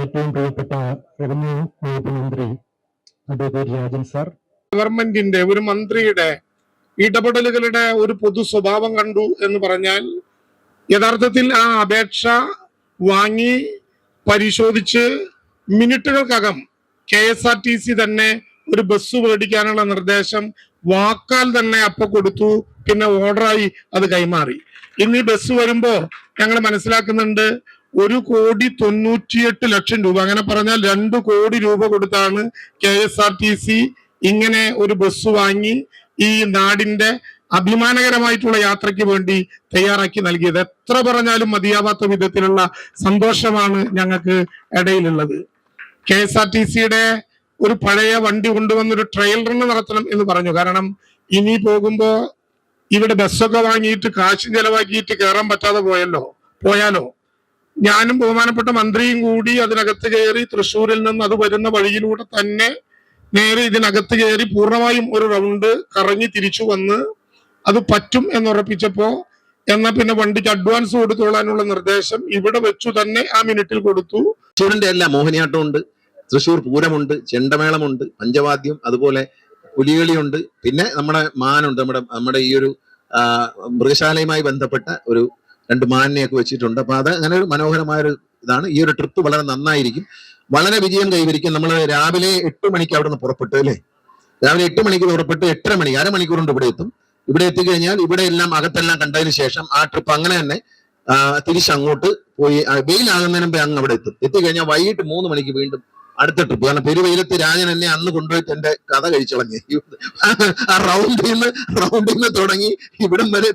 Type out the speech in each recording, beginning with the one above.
ഏറ്റവും പ്രിയപ്പെട്ട റവന്യൂ വകുപ്പ് മന്ത്രി അഡ്വക്കേറ്റ് രാജൻ സാർ, ഗവൺമെന്റിന്റെ ഒരു മന്ത്രിയുടെ ഇടപെടലുകളുടെ ഒരു പൊതു സ്വഭാവം കണ്ടു എന്ന് പറഞ്ഞാൽ, യഥാർത്ഥത്തിൽ ആ അപേക്ഷ വാങ്ങി പരിശോധിച്ച് മിനിറ്റുകൾക്കകം KSRTC തന്നെ ഒരു ബസ് മേടിക്കാനുള്ള നിർദ്ദേശം വാക്കാൽ തന്നെ അപ്പൊ കൊടുത്തു. പിന്നെ ഓർഡറായി അത് കൈമാറി. ഇന്ന് ഈ ബസ് വരുമ്പോ ഞങ്ങൾ മനസ്സിലാക്കുന്നുണ്ട് 1,98,00,000 രൂപ, അങ്ങനെ പറഞ്ഞാൽ 2 കോടി രൂപ കൊടുത്താണ് KSRTC ഇങ്ങനെ ഒരു ബസ് വാങ്ങി ഈ നാടിന്റെ അഭിമാനകരമായിട്ടുള്ള യാത്രയ്ക്ക് വേണ്ടി തയ്യാറാക്കി നൽകിയത്. എത്ര പറഞ്ഞാലും മതിയാവാത്ത വിധത്തിലുള്ള സന്തോഷമാണ് ഞങ്ങൾക്ക് ഇടയിലുള്ളത്. KSRTCയുടെ ഒരു പഴയ വണ്ടി കൊണ്ടുവന്നൊരു ട്രയൽ റൺ നടത്തണം എന്ന് പറഞ്ഞു. കാരണം ഇനി പോകുമ്പോ ഇവിടെ ബസ്സൊക്കെ വാങ്ങിയിട്ട് കാശ് ചെലവാക്കിയിട്ട് കയറാൻ പറ്റാതെ പോയാലോ ഞാനും ബഹുമാനപ്പെട്ട മന്ത്രിയും കൂടി അതിനകത്ത് കയറി തൃശ്ശൂരിൽ നിന്ന് അത് വരുന്ന വഴിയിലൂടെ തന്നെ നേരെ ഇതിനകത്ത് കയറി പൂർണ്ണമായും ഒരു റൗണ്ട് കറങ്ങി തിരിച്ചു വന്ന് അത് പറ്റും എന്നുറപ്പിച്ചപ്പോ എന്നാ പിന്നെ വണ്ടിക്ക് അഡ്വാൻസ് കൊടുത്തോളാനുള്ള നിർദ്ദേശം ഇവിടെ വെച്ചു തന്നെ ആ മിനിറ്റിൽ കൊടുത്തു. തൃശ്ശൂരിന്റെ എല്ലാം മോഹിനിയാട്ടമുണ്ട്, തൃശ്ശൂർ പൂരമുണ്ട്, ചെണ്ടമേളമുണ്ട്, പഞ്ചവാദ്യം, അതുപോലെ പുലികളിയുണ്ട്, പിന്നെ നമ്മുടെ മാനുണ്ട്. നമ്മുടെ ഈ ഒരു മൃഗശാലയുമായി ബന്ധപ്പെട്ട ഒരു 2 മാനിനെയൊക്കെ വെച്ചിട്ടുണ്ട്. അപ്പൊ അത് അങ്ങനെ ഒരു മനോഹരമായൊരു ഇതാണ്. ഈ ഒരു ട്രിപ്പ് വളരെ നന്നായിരിക്കും, വളരെ വിജയം കൈവരിക്കും. നമ്മൾ രാവിലെ 8 മണിക്ക് അവിടെ നിന്ന് പുറപ്പെട്ടു അല്ലേ? രാവിലെ 8 മണിക്ക് പുറപ്പെട്ട് 8:30 മണി, അരമണിക്കൂർ കൊണ്ട് ഇവിടെ എത്തും. ഇവിടെ എത്തിക്കഴിഞ്ഞാൽ ഇവിടെ എല്ലാം അകത്തെല്ലാം കണ്ടതിന് ശേഷം ആ ട്രിപ്പ് അങ്ങനെ തന്നെ തിരിച്ചങ്ങോട്ട് പോയി വെയിലാകുന്നതിന് മുമ്പേ അങ്ങ് അവിടെ എത്തും. എത്തിക്കഴിഞ്ഞാൽ വൈകിട്ട് 3 മണിക്ക് വീണ്ടും അടുത്ത ട്രിപ്പ്. കാരണം പെരുവെയിലത്ത് രാജൻ എന്നെ അന്ന് കൊണ്ടുപോയിട്ട് എന്റെ കഥ കഴിച്ചളഞ്ഞ് ആ റൗണ്ടിൽ നിന്ന് തുടങ്ങി ഇവിടം വരെ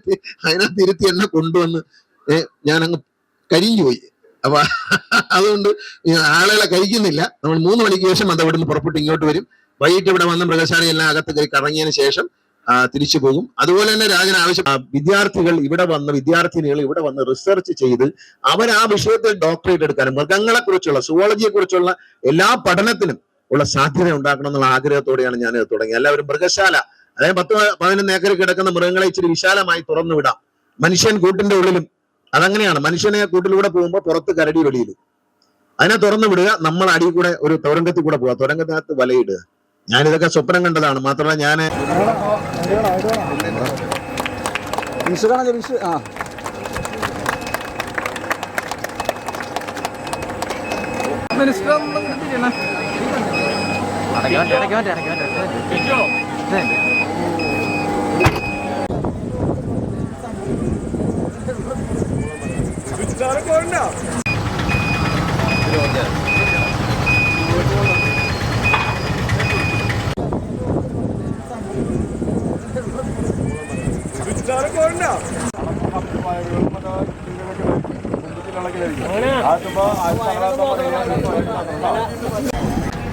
അതിനകത്ത് ഇരുത്തി എന്നെ കൊണ്ടുവന്ന് ഞാൻ അങ്ങ് കരിഞ്ഞു പോയി. അപ്പൊ അതുകൊണ്ട് ആളുകളെ കഴിക്കുന്നില്ല. നമ്മൾ 3 മണിക്ക് ശേഷം അത് ഇവിടെ നിന്ന് പുറപ്പെട്ട് ഇങ്ങോട്ട് വരും. വൈകിട്ട് ഇവിടെ വന്ന് മൃഗശാലയെല്ലാം അകത്ത് കയറി കറങ്ങിയതിന് ശേഷം തിരിച്ചു പോകും. അതുപോലെ തന്നെ രാജൻ വിദ്യാർത്ഥിനികൾ ഇവിടെ വന്ന് റിസർച്ച് ചെയ്ത് അവർ ആ വിഷയത്തിൽ ഡോക്ടറേറ്റ് എടുക്കാനും മൃഗങ്ങളെ കുറിച്ചുള്ള സുവോളജിയെ കുറിച്ചുള്ള എല്ലാ പഠനത്തിനും ഉള്ള സാധ്യത ഉണ്ടാക്കണം എന്നുള്ള ആഗ്രഹത്തോടെയാണ് ഞാൻ തുടങ്ങിയത്. എല്ലാവരും മൃഗശാല, അതായത് 10-11 ഏക്കർ കിടക്കുന്ന മൃഗങ്ങളെ ഇച്ചിരി വിശാലമായി തുറന്നു വിടാം. മനുഷ്യൻ കൂട്ടിന്റെ ഉള്ളിലും അതങ്ങനെയാണ്. മനുഷ്യനെ കൂട്ടിലൂടെ പോകുമ്പോൾ പുറത്ത് കരടി വെളിയിൽ, അതിനെ തുറന്നു വിടുക. നമ്മൾ അടിയിൽ കൂടെ ഒരു തുരങ്കത്തിൽ കൂടെ പോവുക, തുരങ്കത്തിനകത്ത് വലയിടുക. ഞാനിതൊക്കെ സ്വപ്നം കണ്ടതാണ്. മാത്രമല്ല ഞാൻ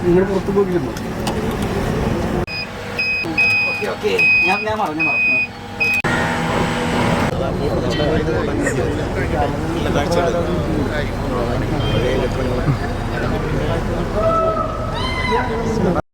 നിങ്ങൾ പുറത്തു പോയിരുന്നു. ഞാൻ മാറും.